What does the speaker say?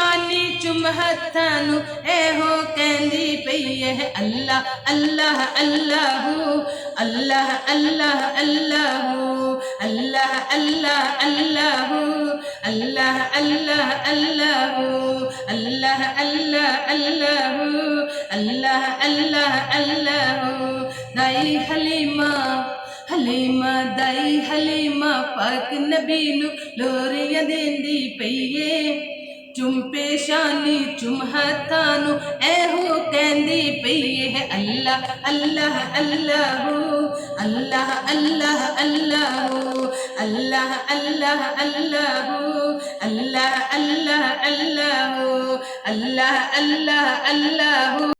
शानी चुम हत्थां नू एहो कहंदी पई है अल्लाह अल्लाह अल्लाह अल्लाह अल्लाह अल्लाह अल्लाह अल्लाह अल्लाह अल्लाह अल्लाह अल्लाह अल्लाह अल्लाह अल्लाह अल्लाह अल्लाह अल्लाह दाई हलीमा हलीमा दाई हलीमा पाक नबी नू लोरियां देंदी पईए चुम पेशानी चुम हत्थां नू एहो कहंदी पई है अल्लाह अल्लाह अल्लाह अल्लाह अल्लाह अल्लाह अल्लाह अल्लाह अल्लाह अल्लाह अल्लाह अल्लाह अल्लाह अल्लाह अल्लाह